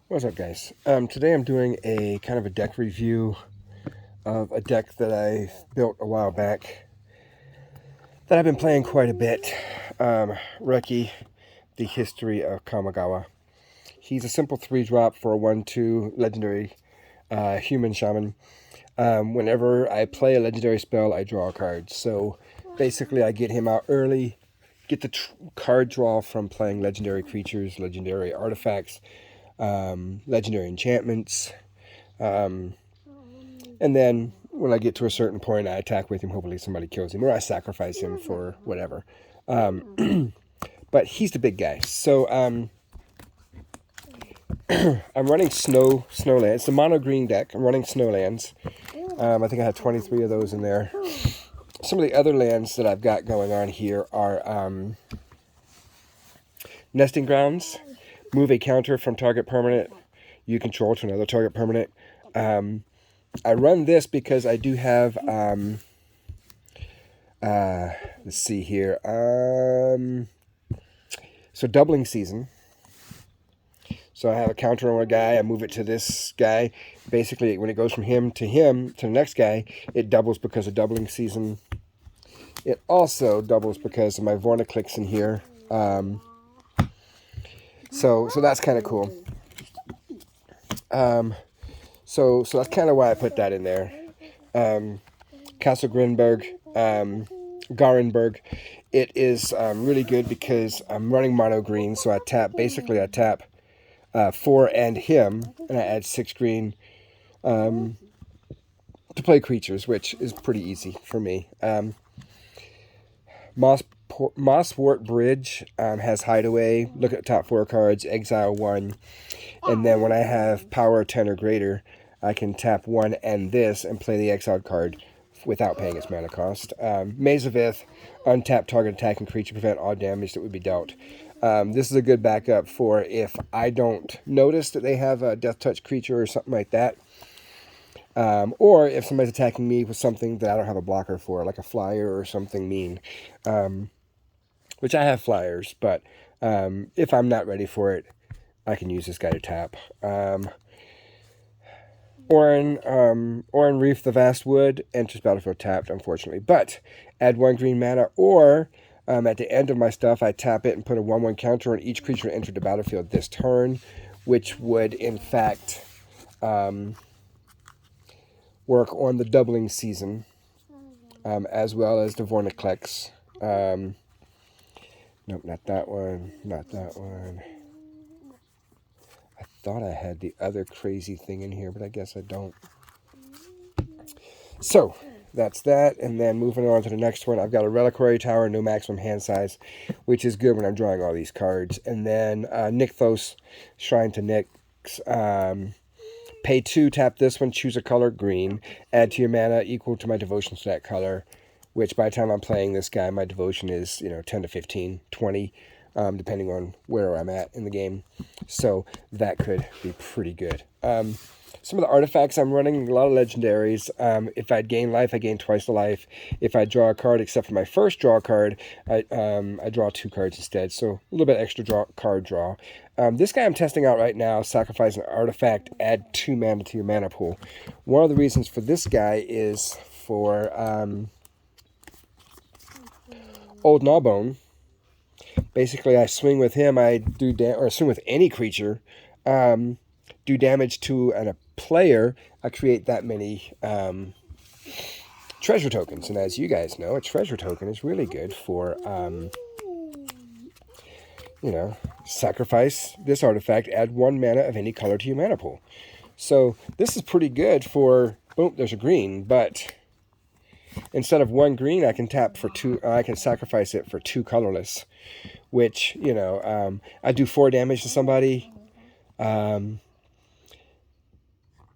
What's up, guys? Today I'm doing a kind of a deck review of a deck that I built a while back that I've been playing quite a bit. Reki, The History of Kamigawa. He's a simple 3-drop for a 1/2 legendary human shaman. Whenever I play a legendary spell, I draw a card. So basically I get him out early, get the card draw from playing legendary creatures, legendary artifacts, legendary enchantments, and then when I get to a certain point, I attack with him. Hopefully somebody kills him, or I sacrifice him for whatever. But he's the big guy. So I'm running Snowlands. It's a mono green deck. I'm running Snowlands. I think I have 23 of those in there. Some of the other lands that I've got going on here are Nesting Grounds. Move a counter from target permanent you control to another target permanent. I run this because I do have, let's see here, so Doubling Season. So I have a counter on a guy, I move it to this guy. Basically, when it goes from him to the next guy, it doubles because of Doubling Season. It also doubles because of my Vorniclix in here. So that's kind of cool. So that's kind of why I put that in there. Castle Grinberg, Garenberg. It is really good because I'm running mono green, so I tap 4 and him, and I add 6 green to play creatures, which is pretty easy for me. Mosswort Bridge has Hideaway. Look at the top 4 cards, exile 1, and then when I have power 10 or greater, I can tap 1 and this and play the exiled card without paying its mana cost. Maze of Ith, untap target attacking creature, prevent all damage that would be dealt. This is a good backup for if I don't notice that they have a Death Touch creature or something like that. Or if somebody's attacking me with something that I don't have a blocker for, like a flyer or something mean. Which I have flyers, but if I'm not ready for it, I can use this guy to tap. Orin Reef the Vast Wood enters battlefield tapped, unfortunately. But add 1 green mana, or at the end of my stuff, I tap it and put a 1/1 counter on each creature that entered the battlefield this turn, which would, in fact, work on the Doubling Season, as well as the Vorniclix. Nope, not that one. Not that one. I thought I had the other crazy thing in here, but I guess I don't. So, that's that. And then moving on to the next one, I've got a Reliquary Tower, no maximum hand size, which is good when I'm drawing all these cards. And then Nykthos, Shrine to Nyx. Pay 2, tap this one, choose a color, green. Add to your mana equal to my devotion to that color, which by the time I'm playing this guy, my devotion is, 10 to 15, 20, depending on where I'm at in the game. So that could be pretty good. Some of the artifacts I'm running, a lot of legendaries. If I'd gain life, I gain twice the life. If I draw a card, except for my first draw card, I draw 2 cards instead. So a little bit extra card draw. This guy I'm testing out right now, sacrifice an artifact, add 2 mana to your mana pool. One of the reasons for this guy is for Old Gnawbone. Basically, I swing with him, I do or swing with any creature, do damage to a player, I create that many treasure tokens. And as you guys know, a treasure token is really good for, sacrifice this artifact, add 1 mana of any color to your mana pool. So this is pretty good for, boom, there's a green, but instead of 1 green, I can tap for 2, I can sacrifice it for 2 colorless, which, I do 4 damage to somebody, then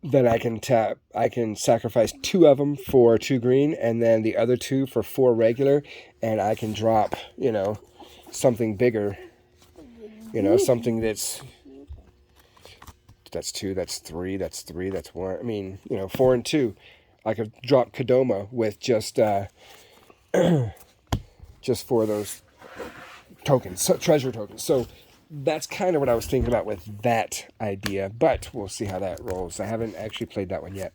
I can sacrifice 2 of them for 2 green, and then the other 2 for 4 regular, and I can drop, something bigger, something that's 2, that's 3, that's 3, that's 1, I mean, 4 and 2. I could drop Kodama with just for those tokens, treasure tokens. So that's kind of what I was thinking about with that idea, but we'll see how that rolls. I haven't actually played that one yet.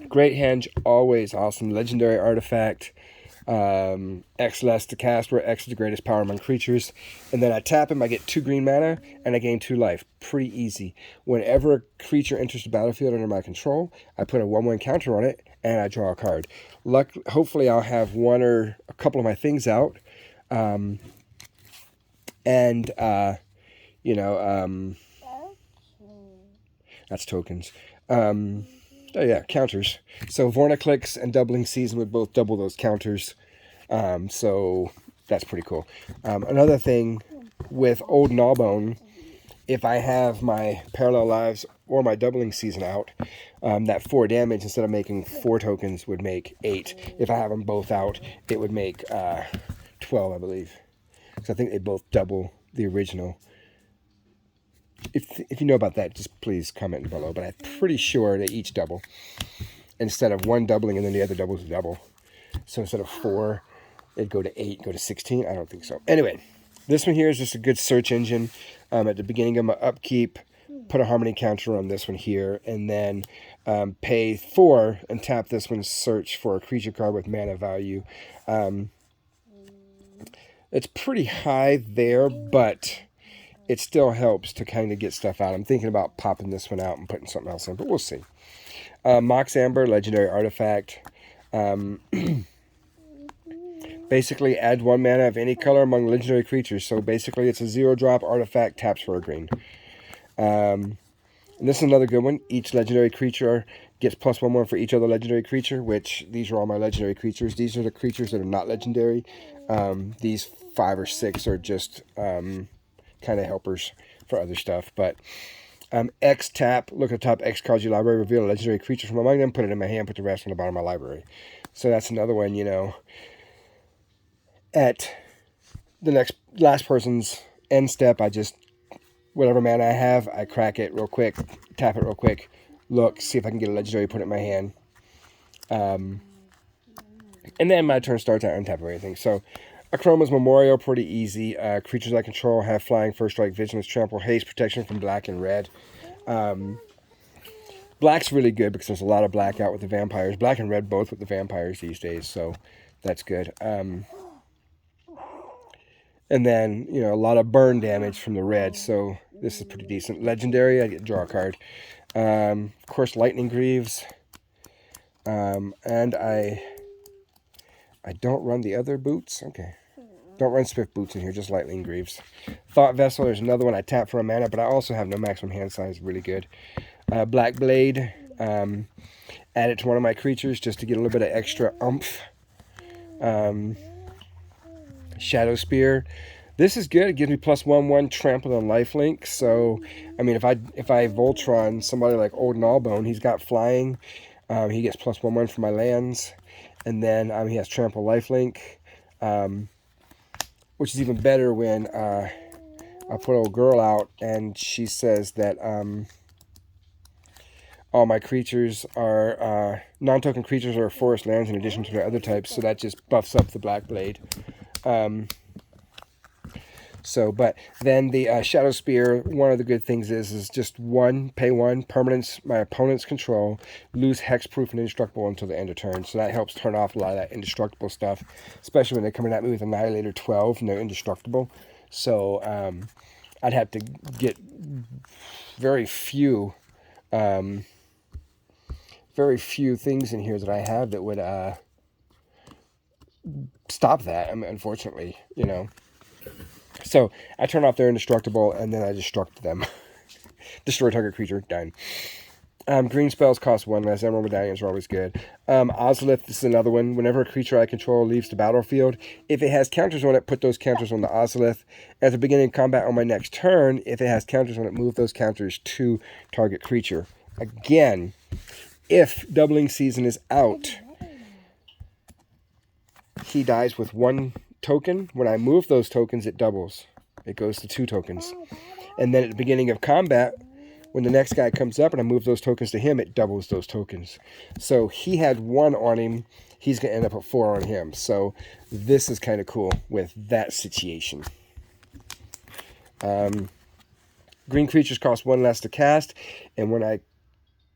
Great Henge, always awesome. Legendary artifact. X less to cast, where X is the greatest power among creatures. And then I tap him, I get 2 green mana, and I gain 2 life. Pretty easy. Whenever a creature enters the battlefield under my control, I put a 1/1 counter on it, and I draw a card. Hopefully I'll have one or a couple of my things out. That's tokens. Oh yeah, counters. So Vorniclix and Doubling Season would both double those counters. So that's pretty cool. Another thing with Old Gnawbone, if I have my Parallel Lives or my Doubling Season out, that 4 damage, instead of making 4 tokens, would make 8. If I have them both out, it would make 12, I believe. So I think they both double the original. If you know about that, just please comment below. But I'm pretty sure they each double. Instead of one doubling and then the other doubles double. So instead of 4, it'd go to 8, go to 16. I don't think so. Anyway, this one here is just a good search engine. At the beginning of my upkeep, put a Harmony counter on this one here. And then pay 4 and tap this one, search for a creature card with mana value. It's pretty high there, but it still helps to kind of get stuff out. I'm thinking about popping this one out and putting something else in, but we'll see. Mox Amber, legendary artifact. Basically, add 1 mana of any color among legendary creatures. So basically, it's a 0-drop artifact, taps for a green. And this is another good one. Each legendary creature gets +1/1 for each other legendary creature, which these are all my legendary creatures. These are the creatures that are not legendary. These 5 or 6 are just kind of helpers for other stuff. But X tap, look at the top X cards of your library, reveal a legendary creature from among them, put it in my hand, put the rest on the bottom of my library. So that's another one, you know. At the last person's end step, I just, whatever mana I have, I crack it real quick, tap it real quick, look, see if I can get a legendary, put it in my hand. And then my turn starts, I untap everything. So Akroma's Memorial, pretty easy. Creatures I control have flying, first strike, vigilance, trample, haste, protection from black and red. Black's really good because there's a lot of black out with the vampires. Black and red both with the vampires these days, so that's good. And then, you know, a lot of burn damage from the red, so this is pretty decent. Legendary, I get to draw a card. Of course, Lightning Greaves. And I don't run the other boots. Okay. Don't run Swift Boots in here, just Lightning Greaves. Thought Vessel, there's another one I tap for a mana, but I also have no maximum hand size, really good. Black Blade, add it to one of my creatures just to get a little bit of extra oomph. Shadow Spear. This is good. It gives me +1/1 trample on lifelink. So, I mean, if I Voltron somebody like Old Gnawbone, he's got flying. He gets +1/1 for my lands. And then he has trample lifelink. Which is even better when I put old girl out and she says that all my creatures are non-token creatures or forest lands in addition to their other types, so that just buffs up the Black Blade. But then the Shadow Spear, one of the good things is just pay 1, permanence my opponent's control, lose hexproof and indestructible until the end of turn. So that helps turn off a lot of that indestructible stuff, especially when they're coming at me with Annihilator 12 and they're indestructible. So I'd have to get very few things in here that I have that would stop that. I mean, unfortunately, you know. So I turn off their indestructible and then I destruct them. Destroy target creature, done. Green spells cost 1 less. Emerald medallions are always good. Ozolith, this is another one. Whenever a creature I control leaves the battlefield, if it has counters on it, put those counters on the Ozolith. At the beginning of combat on my next turn, if it has counters on it, move those counters to target creature. Again, if Doubling Season is out, he dies with 1 token. When I move those tokens, it doubles. It goes to 2 tokens. And then at the beginning of combat, when the next guy comes up and I move those tokens to him, it doubles those tokens. So he had 1 on him. He's going to end up at 4 on him. So this is kind of cool with that situation. Green creatures cost 1 less to cast, and when I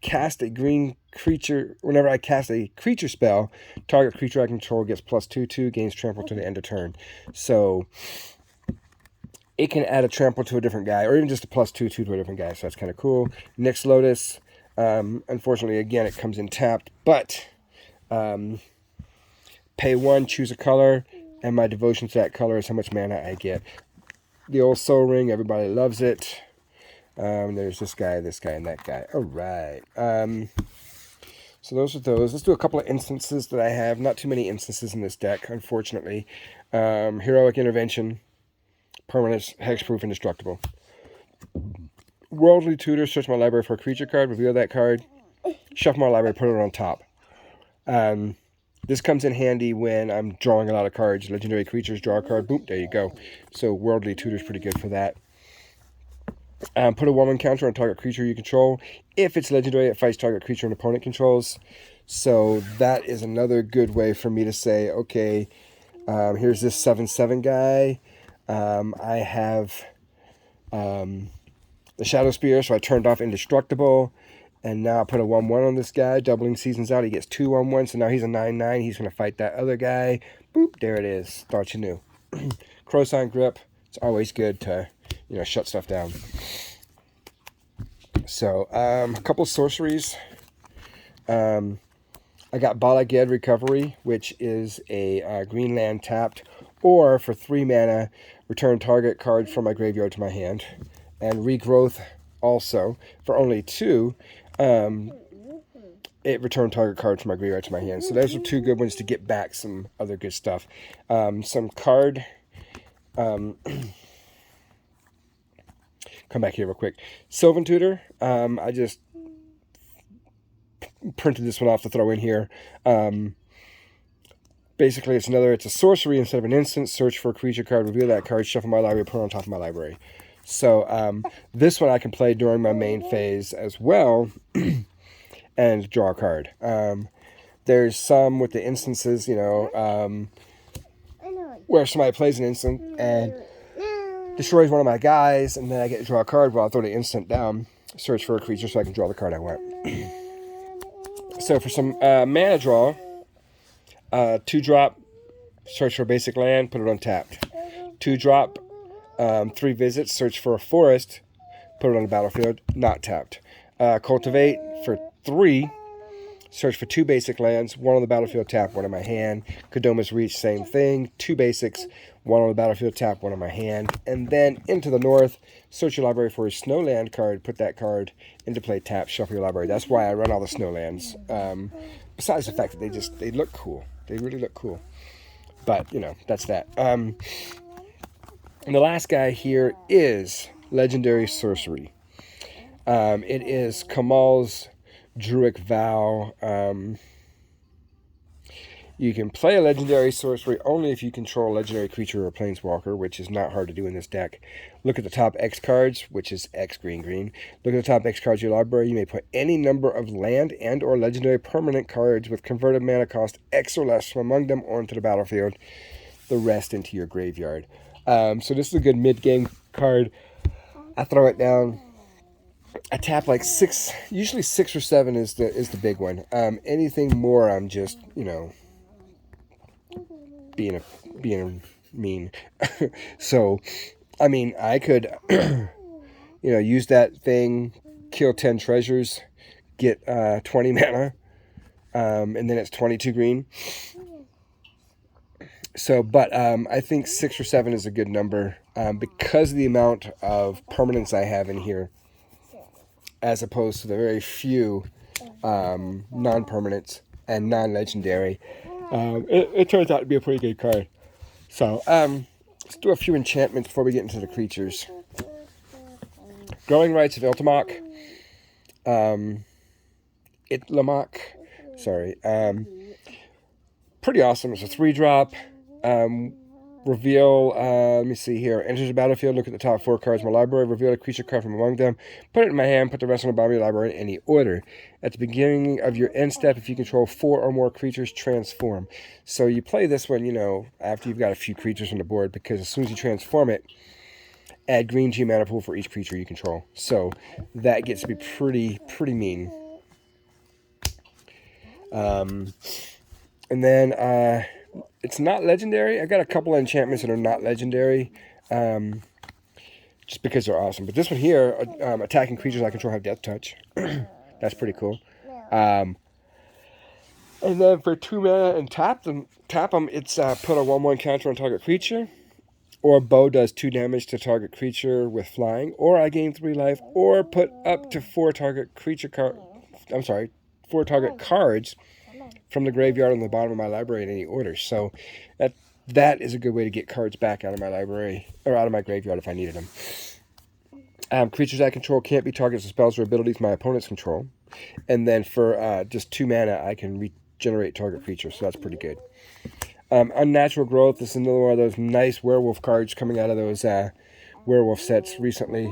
cast a green creature, whenever I cast a creature spell, target creature I control gets +2/2, gains trample to the end of turn. So it can add a trample to a different guy, or even just a +2/2 to a different guy. So that's kind of cool. Nyx Lotus, unfortunately, again, it comes in tapped, but pay 1, choose a color, and my devotion to that color is how much mana I get. The old Soul Ring, everybody loves it. There's this guy, and that guy. All right. So those are those. Let's do a couple of instances that I have. Not too many instances in this deck, unfortunately. Heroic Intervention, permanents, hexproof, indestructible. Worldly Tutor, search my library for a creature card, reveal that card, shuffle my library, put it on top. This comes in handy when I'm drawing a lot of cards. Legendary creatures, draw a card, boom, there you go. So Worldly Tutor is pretty good for that. Put a 1/1 counter on target creature you control. If it's legendary, it fights target creature an opponent controls. So that is another good way for me to say, okay, here's this 7/7 guy. I have the Shadow Spear, so I turned off Indestructible. And now I put a 1/1 on this guy, doubling seasons out. He gets 2 1/1, so now he's a 9/9. He's going to fight that other guy. Boop, there it is. Thought you knew. Crowsign Grip. It's always good to, shut stuff down. So, a couple sorceries. I got Bala Ged Recovery, which is a green land tapped. Or, for 3 mana, return target card from my graveyard to my hand. And Regrowth also, for only 2. It returned target card from my graveyard to my hand. So those are 2 good ones to get back some other good stuff. Some card... come back here real quick. Sylvan Tutor. I just printed this one off to throw in here. Basically, it's a sorcery instead of an instant. Search for a creature card, reveal that card, shuffle my library, put it on top of my library. So this one I can play during my main phase as well and draw a card. There's some with the instances, where somebody plays an instant and destroys one of my guys, and then I get to draw a card. Well, I'll throw the instant down, search for a creature so I can draw the card I want. So for some mana draw, 2-drop, search for a basic land, put it on tapped. 2-drop, 3 visits, search for a forest, put it on the battlefield, not tapped. Cultivate for 3, search for 2 basic lands, 1 on the battlefield, tap, 1 in my hand. Kodoma's Reach, same thing, 2 basics, 1 on the battlefield, tap, 1 in my hand. And then into the north, search your library for a snowland card, put that card into play, tap, shuffle your library. That's why I run all the snowlands. Besides the fact that they look cool. They really look cool. But, that's that. And the last guy here is Legendary Sorcery. It is Kamal's Druid Vow. You can play a Legendary Sorcery only if you control a legendary creature or planeswalker, which is not hard to do in this deck. Look at the top X cards, which is X green green. Look at the top X cards of your library. You may put any number of land and or legendary permanent cards with converted mana cost X or less from among them onto the battlefield. The rest into your graveyard. So this is a good mid-game card. I throw it down. I tap like 6, usually 6 or 7 is the big one. Anything more, I'm just, being mean. So, I mean, I could, use that thing, kill 10 treasures, get 20 mana, and then it's 22 green. So, but I think 6 or 7 is a good number because of the amount of permanents I have in here, as opposed to the very few non-permanents and non-legendary. It turns out to be a pretty good card. So, let's do a few enchantments before we get into the creatures. Growing Rites of Iltamok. Itlamok. Sorry. Pretty awesome. It's a 3-drop. Reveal, let me see here. Enters the battlefield, look at the top 4 cards in my library, reveal a creature card from among them, put it in my hand, put the rest on the bottom of your library in any order. At the beginning of your end step, if you control 4 or more creatures, transform. So you play this one, after you've got a few creatures on the board, because as soon as you transform it, add green to your mana pool for each creature you control. So that gets to be pretty mean. And then it's not legendary. I got a couple of enchantments that are not legendary, just because they're awesome. But this one here, attacking creatures I control have death touch. That's pretty cool. And then for 2 mana and tap them, it's put a 1/1 counter on target creature, or bow does 2 damage to target creature with flying, or I gain 3 life, or put up to 4 target cards from the graveyard on the bottom of my library in any order. So that is a good way to get cards back out of my library, or out of my graveyard if I needed them. Creatures I control can't be targets of spells or abilities my opponents control. And then for just 2 mana, I can regenerate target creatures, so that's pretty good. Unnatural Growth is another one of those nice werewolf cards coming out of those werewolf sets recently.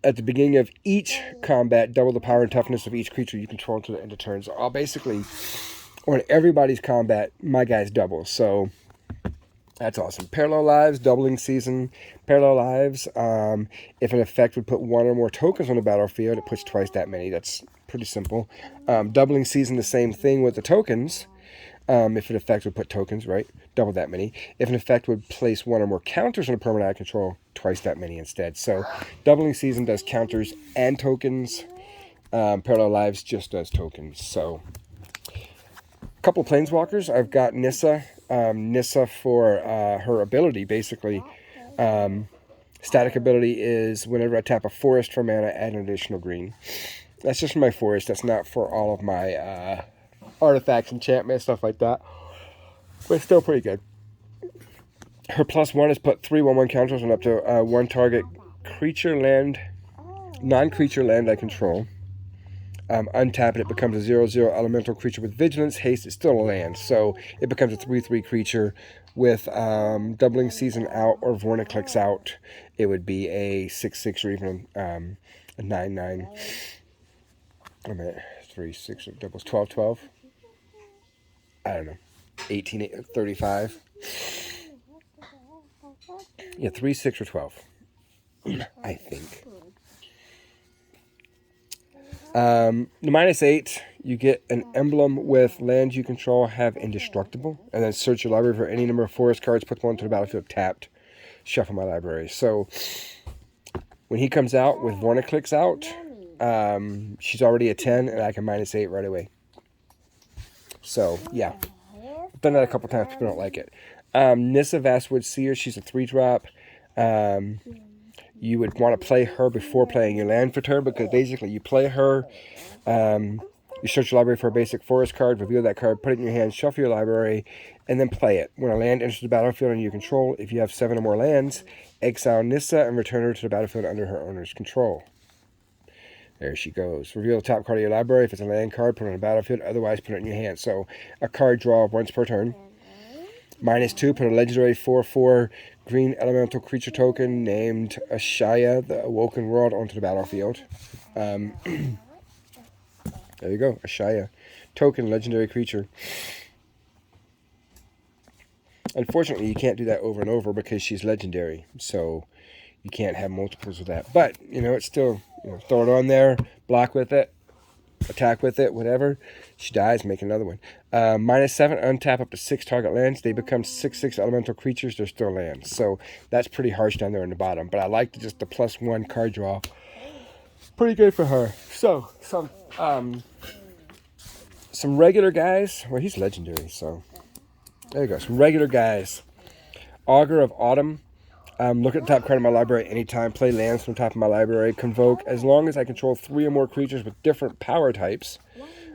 At the beginning of each combat, double the power and toughness of each creature you control until the end of turn. So I'll basically, on everybody's combat, my guys double. So that's awesome. Parallel Lives, doubling season. Parallel Lives, if an effect would put 1 or more tokens on the battlefield, it puts twice that many. That's pretty simple. Doubling season, the same thing with the tokens. If an effect would put tokens, right? Double that many. If an effect would place 1 or more counters on a permanent I control, twice that many instead. So doubling season does counters and tokens. Parallel Lives just does tokens. So a couple of Planeswalkers. I've got Nissa. Nissa for her ability, basically. Static ability is whenever I tap a forest for mana, add an additional green. That's just for my forest. That's not for all of my artifacts, enchantments, stuff like that. But it's still pretty good. Her +1 is put 3 1/1 counters on up to 1 target creature land, non-creature land I control. Untap it, it becomes a 0/0 elemental creature with vigilance, haste. It's still a land, so it becomes a 3/3 creature with doubling season out or Vorniclix out. It would be a 6/6 or even a 9/9. Wait a minute, 3 6 doubles 12/12. I don't know, 18 35. Yeah, 3 6 or 12. I think. The -8, you get an emblem with lands you control have indestructible, and then search your library for any number of forest cards, put one to the battlefield tapped, shuffle my library. So when he comes out with Vorniclix out, she's already a 10, and I can -8 right away. So yeah, I've done that a couple times. People don't like it. Nissa Vastwood Seer, she's a 3-drop. You would want to play her before playing your land for turn, because basically you play her, you search your library for a basic forest card, reveal that card, put it in your hand, shuffle your library, and then play it. When a land enters the battlefield under your control, if you have 7 or more lands, exile Nissa and return her to the battlefield under her owner's control. There she goes. Reveal the top card of your library. If it's a land card, put it on the battlefield. Otherwise, put it in your hand. So a card draw once per turn. -2, put a legendary 4/4 green elemental creature token named Ashaya, the Awoken World, onto the battlefield. There you go, Ashaya. Token, legendary creature. Unfortunately, you can't do that over and over because she's legendary. So you can't have multiples of that. But, it's still, throw it on there, block with it, attack with it, whatever. She dies, make another one. -7, untap up to 6 target lands. They become 6/6 elemental creatures. They're still lands. So that's pretty harsh down there in the bottom. But I like just the +1 card draw. Pretty good for her. So, some regular guys. Well, he's legendary, so there you go. Some regular guys. Augur of Autumn. Look at the top card of my library anytime. Play lands from the top of my library. Convoke. As long as I control 3 or more creatures with different power types,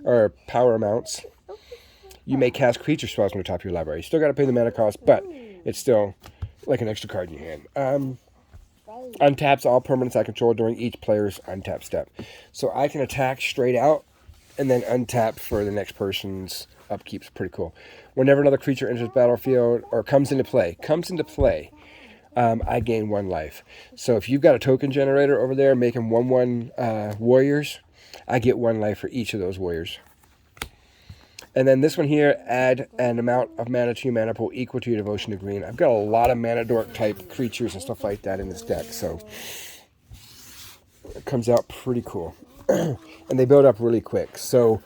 or power amounts, you may cast creature spells from the top of your library. You still got to pay the mana cost, but it's still like an extra card in your hand. Untaps all permanents I control during each player's untap step. So I can attack straight out and then untap for the next person's upkeep. It's pretty cool. Whenever another creature enters the battlefield or comes into play, I gain 1 life. So if you've got a token generator over there making 1/1 warriors, I get 1 life for each of those warriors. And then this one here, add an amount of mana to your mana pool equal to your devotion to green. I've got a lot of mana dork type creatures and stuff like that in this deck, so it comes out pretty cool. And they build up really quick. So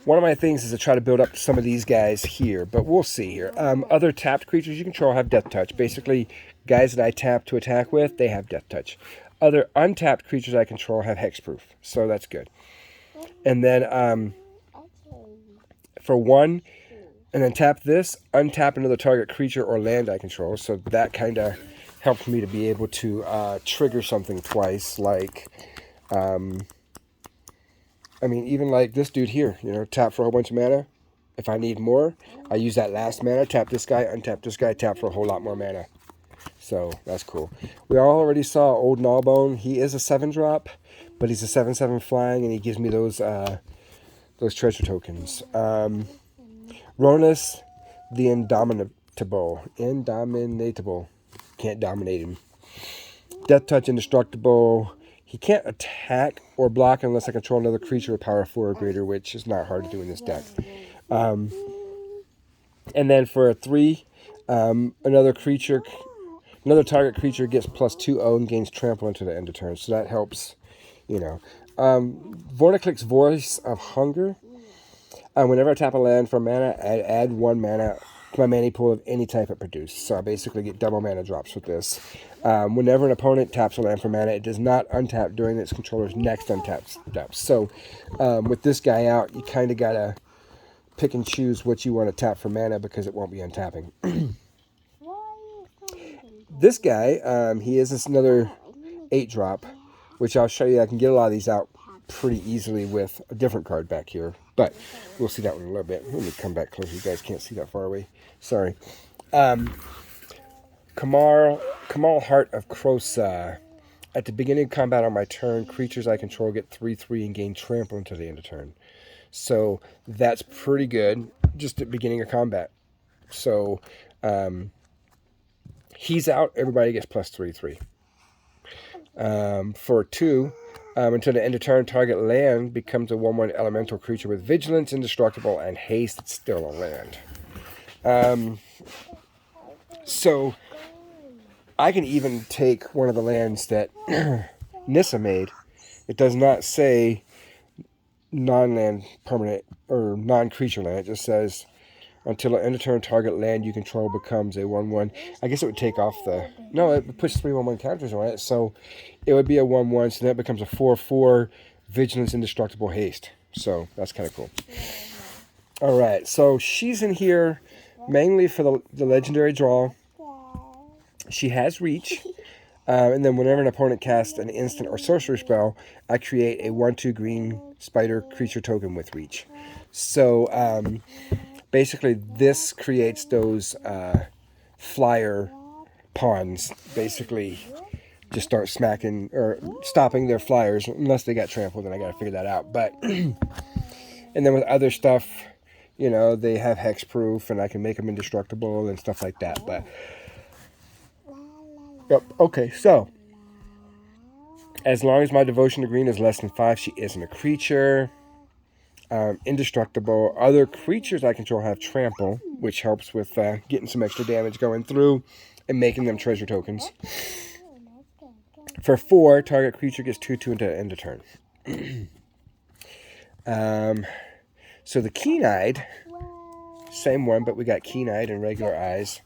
one of my things is to try to build up some of these guys here, but we'll see here. Other tapped creatures you control have Death Touch. Basically, guys that I tap to attack with, they have Death Touch. Other untapped creatures I control have Hexproof, so that's good. And then for 1, and then tap this, untap another target creature or land I control. So that kind of helps me to be able to trigger something twice, like, I mean, even like this dude here, you know, tap for a whole bunch of mana. If I need more, I use that last mana, tap this guy, untap this guy, tap for a whole lot more mana. So that's cool. We already saw Old Gnawbone. He is a 7-drop, but he's a 7/7 flying, and he gives me those treasure tokens. Ronus, the Indominable. Can't dominate him. Death Touch, Indestructible. He can't attack or block unless I control another creature with power 4 or greater, which is not hard to do in this deck. And then for a 3, another target creature gets +2/0 and gains trample until the end of turn. So that helps, you know. Vorniclick's Voice of Hunger. Whenever I tap a land for mana, I add 1 mana to my mana pool of any type it produced. So I basically get double mana drops with this. Whenever an opponent taps a land for mana, it does not untap during its controller's next untap step. So with this guy out, you kind of got to pick and choose what you want to tap for mana because it won't be untapping. This guy, he is another 8-drop, which I'll show you. I can get a lot of these out pretty easily with a different card back here, but we'll see that one in a little bit. Let me come back closer. You guys can't see that far away. Sorry. Kamal Heart of Krosa. At the beginning of combat on my turn, creatures I control get 3/3 and gain trample until the end of turn. So that's pretty good, just at the beginning of combat. So he's out, everybody gets +3/3. For 2, until the end of turn, target land becomes a 1/1 elemental creature with vigilance, indestructible, and haste. It's still a land. So I can even take one of the lands that Nissa made. It does not say non-land permanent or non-creature land. It just says until the end of turn, target land you control becomes a 1/1. I guess it would take off the... No, it puts 3 1/1 counters on it. So it would be a 1/1. So that becomes a 4/4 vigilance, indestructible, haste. So that's kind of cool. All right. So she's in here mainly for the legendary draw. She has reach. And then whenever an opponent casts an instant or sorcery spell, I create a 1/2 green spider creature token with reach. So basically this creates those flyer pawns. Basically just start smacking or stopping their flyers unless they got trampled, and I got to figure that out. But and then with other stuff, you know, they have hexproof and I can make them indestructible and stuff like that. But yep, okay, so as long as my devotion to green is less than 5, she isn't a creature. Indestructible. Other creatures I control have trample, which helps with getting some extra damage going through and making them treasure tokens. For 4, target creature gets 2/2 until the end of turn. So the Keen-Eyed, same one, but we got Keen-Eyed and regular eyes.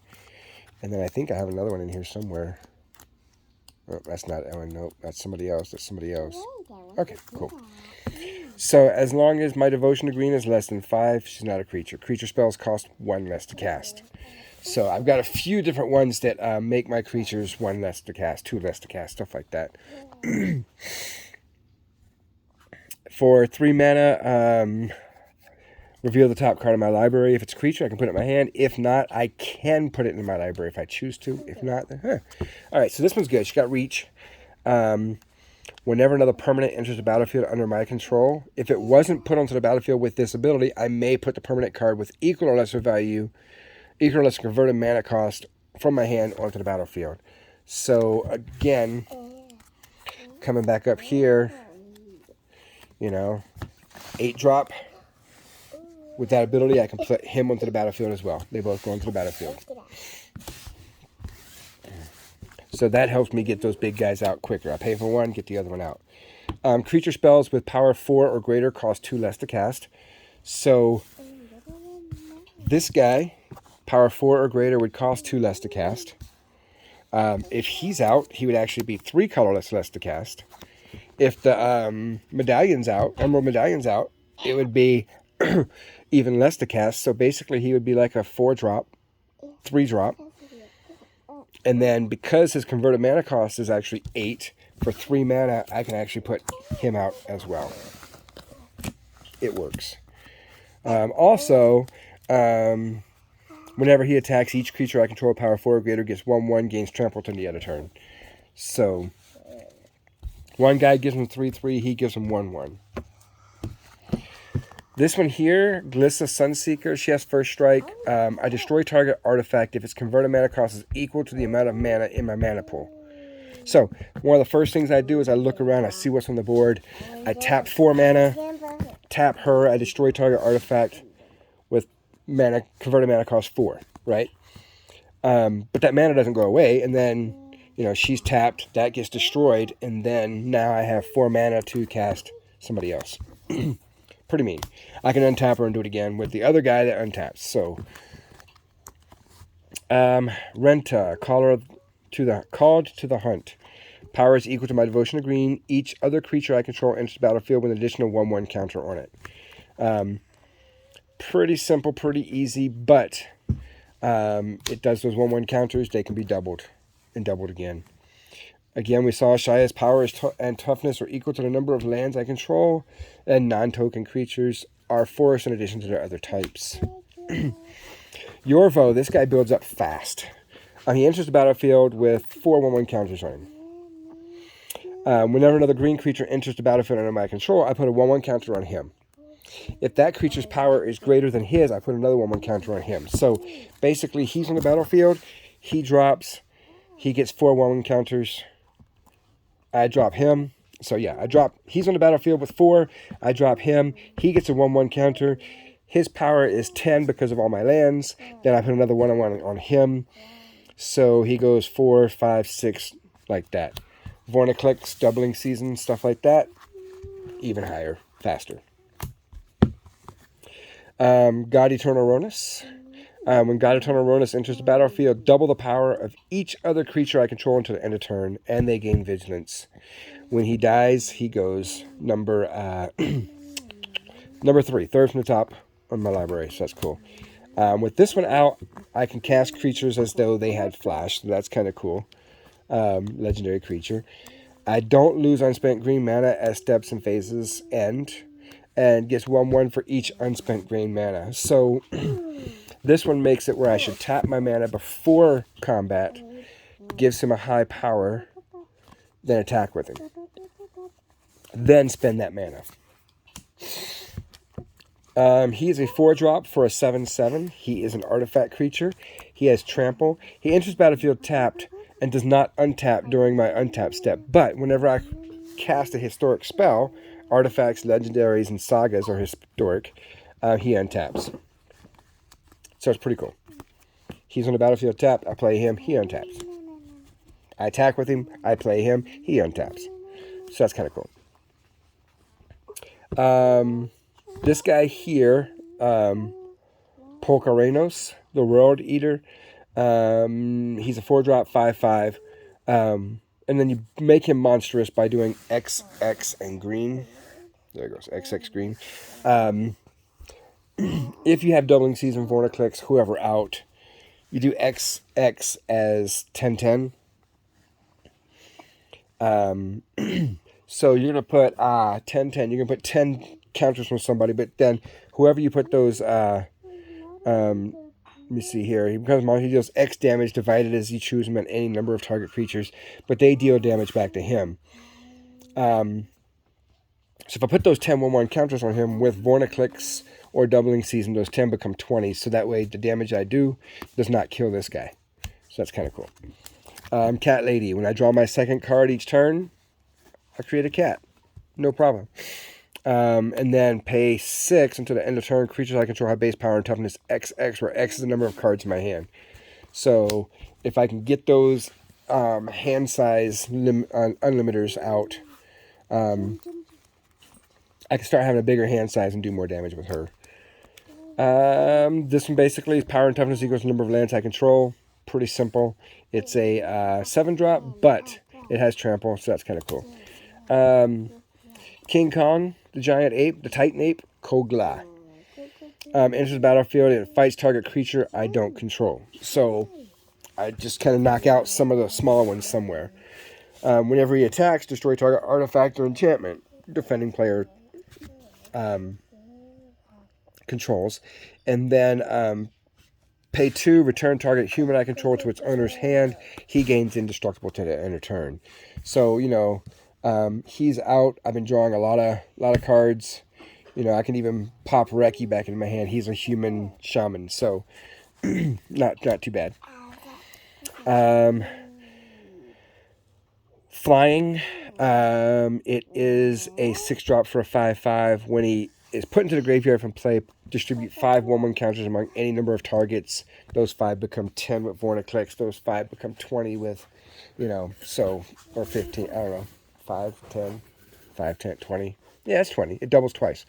And then I think I have another one in here somewhere. Oh, that's not Ellen. Nope, that's somebody else. That's somebody else. Okay, cool. So as long as my devotion to green is less than 5, she's not a creature. Creature spells cost 1 less to cast. So I've got a few different ones that make my creatures 1 less to cast, 2 less to cast, stuff like that. For 3 mana, reveal the top card of my library. If it's a creature, I can put it in my hand. If not, I can put it in my library if I choose to. If not, then, All right, so this one's good. She got reach. Whenever another permanent enters the battlefield under my control, if it wasn't put onto the battlefield with this ability, I may put the permanent card with equal or lesser value, equal or lesser converted mana cost from my hand onto the battlefield. So again, coming back up here, you know, 8-drop. With that ability, I can put him onto the battlefield as well. They both go onto the battlefield. So that helps me get those big guys out quicker. I pay for one, get the other one out. Creature spells with power 4 or greater cost 2 less to cast. So this guy, power 4 or greater, would cost 2 less to cast. If he's out, he would actually be 3 colorless less to cast. If the medallion's out, Emerald Medallion's out, it would be even less to cast. So basically he would be like a 4-drop, 3-drop. And then because his converted mana cost is actually 8 for 3 mana, I can actually put him out as well. It works. Also, whenever he attacks, each creature I control power 4 or greater gets 1/1, gains trample to the end of turn. So one guy gives him 3/3, he gives him 1/1. This one here, Glissa Sun Seeker, she has first strike. I destroy target artifact if its converted mana cost is equal to the amount of mana in my mana pool. So, one of the first things I do is I look around, I see what's on the board. I tap 4 mana, tap her, I destroy target artifact with mana, converted mana cost 4, right? But that mana doesn't go away, and then, you know, she's tapped, that gets destroyed, and then now I have 4 mana to cast somebody else. Pretty mean. I can untap her and do it again with the other guy that untaps. So, Renta, called to the hunt. Power is equal to my devotion to green. Each other creature I control enters the battlefield with an additional 1/1 counter on it. Pretty simple, pretty easy, but it does those 1/1 counters. They can be doubled and doubled again. Again, we saw Shaya's power and toughness are equal to the number of lands I control, and non-token creatures are forests in addition to their other types. Yorvo, this guy builds up fast. He enters the battlefield with 4 1/1 counters on him. Whenever another green creature enters the battlefield under my control, I put a 1/1 counter on him. If that creature's power is greater than his, I put another 1/1 counter on him. So basically, he's on the battlefield, he drops, he gets 4 1/1 counters. I drop him. So yeah, he's on the battlefield with 4. I drop him. He gets a 1/1 counter. His power is 10 because of all my lands. Then I put another 1/1 on him. So he goes 4, 5, 6, like that. Vorniclix, doubling season, stuff like that. Even higher, faster. God Eternal Ronus. When God Eternal Ronus enters the battlefield, double the power of each other creature I control until the end of turn, and they gain vigilance. When he dies, he goes number 3, third from the top on my library, so that's cool. With this one out, I can cast creatures as though they had flash, so that's kind of cool. Legendary creature. I don't lose unspent green mana as steps and phases end, and gets 1/1 for each unspent green mana. So this one makes it where I should tap my mana before combat, gives him a high power, then attack with him. Then spend that mana. He is a 4-drop for a 7/7. He is an artifact creature. He has trample. He enters battlefield tapped and does not untap during my untap step. But whenever I cast a historic spell, artifacts, legendaries, and sagas are historic, he untaps. So it's pretty cool. He's on the battlefield tapped. I play him. He untaps. I attack with him. I play him. He untaps. So that's kind of cool. This guy here, Polkarenos, the World Eater. He's a 4-drop, 5/5. And then you make him monstrous by doing XX and green. There it goes, XX green. If you have doubling season, Vorniclix, whoever out, you do XX as 10/10. So you're going to put 10/10. You're going to put 10 counters from somebody, but then whoever you put those, let me see here. He becomes monster. He deals X damage divided as you choose him at any number of target creatures, but they deal damage back to him. So if I put those 10 1/1 counters on him with Vorniclix or doubling season, those 10 become 20. So that way the damage I do does not kill this guy. So that's kind of cool. Cat Lady. When I draw my second card each turn, I create a cat. No problem. And then pay 6 until the end of turn. Creatures I control have base power and toughness XX, where X is the number of cards in my hand. So if I can get those hand size unlimiters out, I can start having a bigger hand size and do more damage with her. This one basically is power and toughness equals the number of lands I control. Pretty simple. It's a 7-drop, but it has trample, so that's kind of cool. King Kong, the giant ape, the titan ape, Kogla. Enters the battlefield and fights target creature I don't control. So I just kind of knock out some of the smaller ones somewhere. Whenever he attacks, destroy target artifact or enchantment. Defending player controls. And then pay 2, return target human I control to its owner's hand. He gains indestructible to the end of turn. So, you know, he's out. I've been drawing a lot of cards. You know, I can even pop Reki back into my hand. He's a human shaman, so not too bad. Flying. It is a 6-drop for a 5/5. When he is put into the graveyard from play, distribute 5 1/1 counters among any number of targets. Those 5 become 10 with Vorniclex. Those 5 become 20 with, you know, so, or 15, I don't know, 5, 10, 5, 10, 20. Yeah, it's 20. It doubles twice.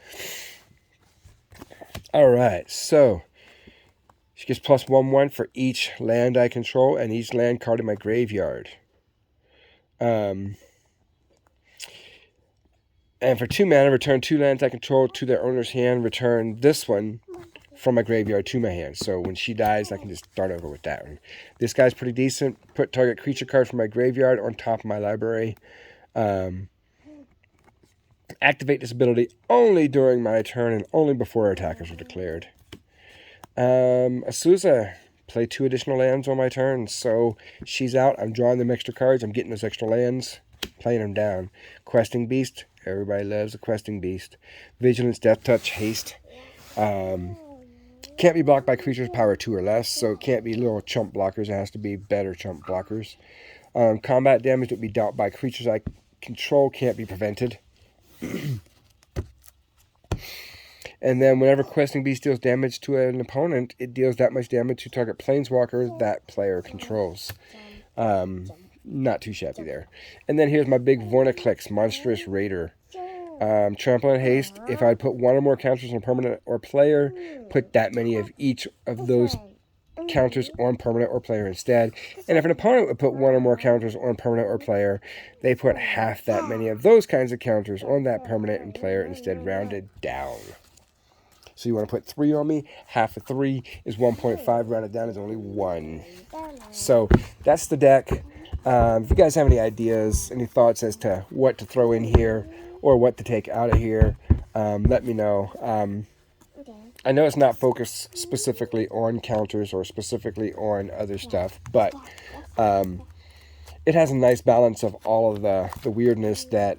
All right, so she gets plus 1/1 for each land I control and each land card in my graveyard. And for 2 mana, return 2 lands I control to their owner's hand. Return this one from my graveyard to my hand. So when she dies, I can just start over with that one. This guy's pretty decent. Put target creature card from my graveyard on top of my library. Activate this ability only during my turn and only before attackers are declared. Azusa, play 2 additional lands on my turn. So she's out. I'm drawing them extra cards. I'm getting those extra lands, playing them down. Questing Beast. Everybody loves a questing beast. Vigilance, Death Touch, Haste. Can't be blocked by creatures power 2 or less, so it can't be little chump blockers. It has to be better chump blockers. Combat damage that be dealt by creatures I control can't be prevented. And then whenever Questing Beast deals damage to an opponent, it deals that much damage to target Planeswalker that player controls. Not too shabby there. And then here's my big Vorniclex, Monstrous Raider. Trample and Haste. If I put 1 or more counters on permanent or player, put that many of each of those counters on permanent or player instead. And if an opponent would put 1 or more counters on permanent or player, they put half that many of those kinds of counters on that permanent and player instead, rounded down. So you want to put 3 on me, half of 3 is 1.5, rounded down is only 1. So that's the deck. If you guys have any ideas, any thoughts as to what to throw in here or what to take out of here, let me know. I know it's not focused specifically on counters or specifically on other stuff, but it has a nice balance of all of the weirdness that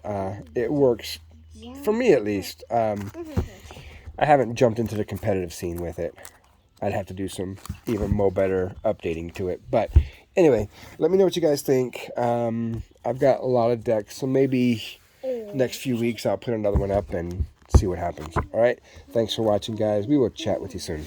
it works, for me at least. I haven't jumped into the competitive scene with it. I'd have to do some even more better updating to it. But anyway, let me know what you guys think. I've got a lot of decks, so maybe next few weeks I'll put another one up and see what happens. All right? Thanks for watching, guys. We will chat with you soon.